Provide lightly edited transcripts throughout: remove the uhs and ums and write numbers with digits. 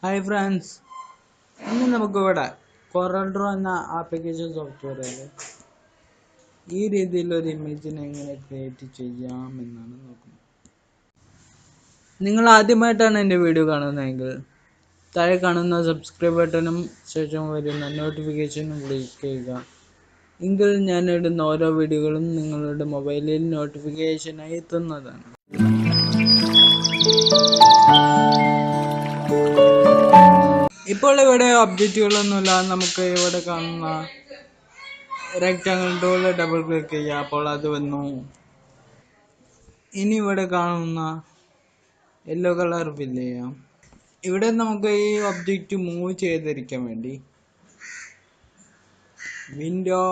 Hi friends, ഇന്ന് നമുക്കിവിടെ Coreldraw എന്ന ആപ്ലിക്കേഷൻ സോഫ്റ്റ്വെയറിൽ ഈ രീതിയിലൊരു ഇമേജിനെ എങ്ങനെ ക്രിയേറ്റ് ചെയ്യാം എന്നാണ് നോക്കുന്നത്. നിങ്ങൾ ആദ്യമായിട്ടാണ് എൻ്റെ വീഡിയോ കാണുന്നതെങ്കിൽ താഴെ കാണുന്ന സബ്സ്ക്രൈബ് ബട്ടണും ശേഷം വരുന്ന നോട്ടിഫിക്കേഷനും ക്ലിക്ക് ചെയ്യുക. എങ്കിൽ ഞാൻ ഇടുന്ന ഓരോ വീഡിയോകളും നിങ്ങളുടെ മൊബൈലിൽ നോട്ടിഫിക്കേഷനായി എത്തുന്നതാണ്. ഇപ്പോൾ ഇവിടെ ഒബ്ജക്റ്റുകളൊന്നുമില്ല. നമുക്ക് ഇവിടെ കാണുന്ന റെക്റ്റാങ്കിൾ ടൂൾ ഡബിൾ ക്ലിക്ക് ചെയ്യുക, അപ്പോൾ അത് വന്നു. ഇനി ഇവിടെ കാണുന്ന യെല്ലോ കളർ ഫില്ല് ചെയ്യാം. ഇവിടെ നമുക്ക് ഈ ഒബ്ജക്റ്റ് മൂവ് ചെയ്തിരിക്കാൻ വേണ്ടി വിൻഡോ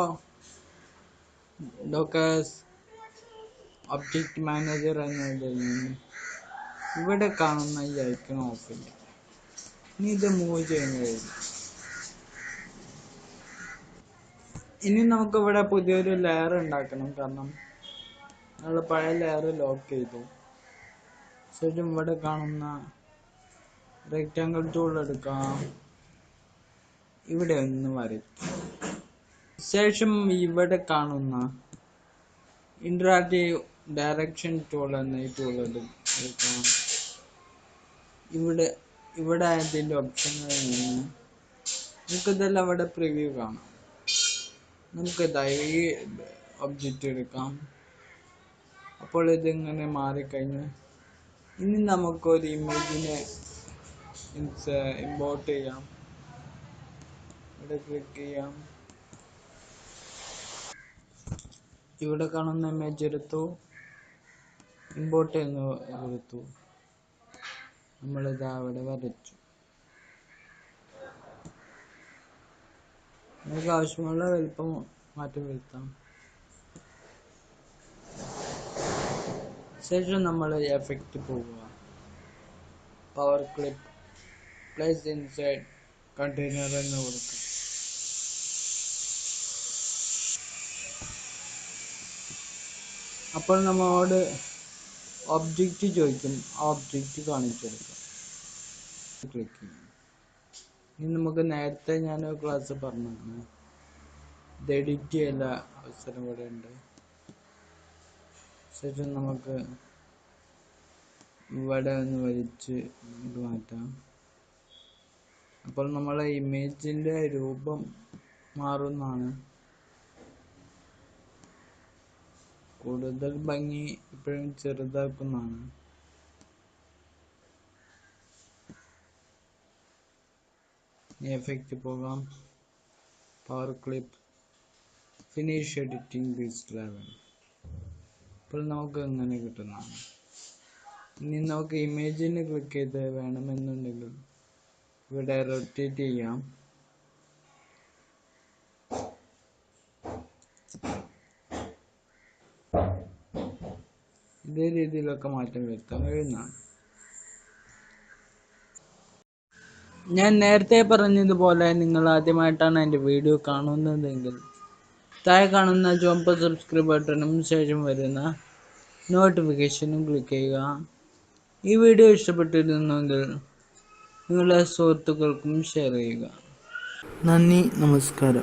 ഡോക്കേഴ്സ് ഒബ്ജക്റ്റ് മാനേജർ എന്നതിൽ നിന്ന് ഇവിടെ കാണുന്ന ഈ ഐക്കൺ ഓഫ് ചെയ്യാം. ഇനി ഇത് മൂവ് ചെയ്യുന്ന കഴിഞ്ഞു. ഇനി നമുക്ക് ഇവിടെ പുതിയൊരു ലെയർ ഉണ്ടാക്കണം, കാരണം നമ്മൾ പഴയ ലെയർ ലോക്ക് ചെയ്തു. ശേഷം ഇവിടെ കാണുന്ന റെക്റ്റാങ്കിൾ ടൂൾ എടുക്കാം, ഇവിടെ ഒന്ന് വരയ്ക്കും. ശേഷം ഇവിടെ കാണുന്ന ഇന്ററാക്റ്റീവ് ഡയറക്ഷൻ ടൂൾ എന്ന ഈ ടൂൾ എടുക്കാം. ഇവിടെ അതിൻ്റെ ഓപ്ഷനുകളിൽ നിന്ന് നമുക്കിതെല്ലാം ഇവിടെ പ്രിവ്യൂ കാണാം. നമുക്കിതായി ഈ ഒബ്ജക്റ്റ് എടുക്കാം. അപ്പോൾ ഇതിങ്ങനെ മാറിക്കഴിഞ്ഞ് ഇനി നമുക്കൊരു ഇമേജിനെ ഇമ്പോർട്ട് ചെയ്യാം. ഇവിടെ ക്ലിക്ക് ചെയ്യാം. ഇവിടെ കാണുന്ന ഇമേജ് എടുത്തു, ഇമ്പോർട്ട് എന്ന് എടുത്തു. നമ്മളിത് അവിടെ വരച്ചു. നമുക്ക് ആവശ്യമുള്ള വലിപ്പം മാറ്റം വരുത്താം. ശേഷം നമ്മൾ എഫക്റ്റ് പോവുക, power clip place inside container എന്ന് കൊടുക്കുക. അപ്പോൾ നമ്മളോട് ഒബ്ജക്റ്റ് ചോദിക്കും, ആ ഒബ്ജക്റ്റ് കാണിച്ചു കൊടുക്കാം. ക്ലിക്ക് ചെയ്യും. ഇനി നമുക്ക് നേരത്തെ ഞാനൊരു ക്ലാസ് പറഞ്ഞാണ്, ഇത് എഡിറ്റ് ചെയ്യാനുള്ള അവസരം ഇവിടെ ഉണ്ട്. ശേഷം നമുക്ക് ഇവിടെ ഒന്ന് വലിച്ച് ഇത് മാറ്റാം. അപ്പോൾ നമ്മളെ ഇമേജിൻ്റെ രൂപം മാറുന്നതാണ്. കൂടുതൽ ഭംഗി ഇപ്പോഴും ചെറുതാക്കുന്നതാണ്. എഫക്റ്റ് പോകാം, power clip, finish editing this level. അപ്പോൾ നമുക്ക് എങ്ങനെ കിട്ടുന്നതാണ്. ഇനി നമുക്ക് ഇമേജിന് ക്ലിക്ക് ചെയ്ത് വേണമെന്നുണ്ടെങ്കിൽ ഇവിടെ റൊട്ടേറ്റ് ചെയ്യാം. ഇതേ രീതിയിലൊക്കെ മാറ്റം വരുത്താൻ കഴിയുന്നതാണ്. ഞാൻ നേരത്തെ പറഞ്ഞതുപോലെ നിങ്ങൾ ആദ്യമായിട്ടാണ് എൻ്റെ വീഡിയോ കാണുന്നതെങ്കിൽ താഴെ കാണുന്ന ചുവപ്പ് സബ്സ്ക്രൈബ് ബട്ടണും ശേഷം വരുന്ന നോട്ടിഫിക്കേഷനും ക്ലിക്ക് ചെയ്യുക. ഈ വീഡിയോ ഇഷ്ടപ്പെട്ടിരുന്നെങ്കിൽ നിങ്ങളുടെ സുഹൃത്തുക്കൾക്കും ഷെയർ ചെയ്യുക. നന്ദി, നമസ്കാരം.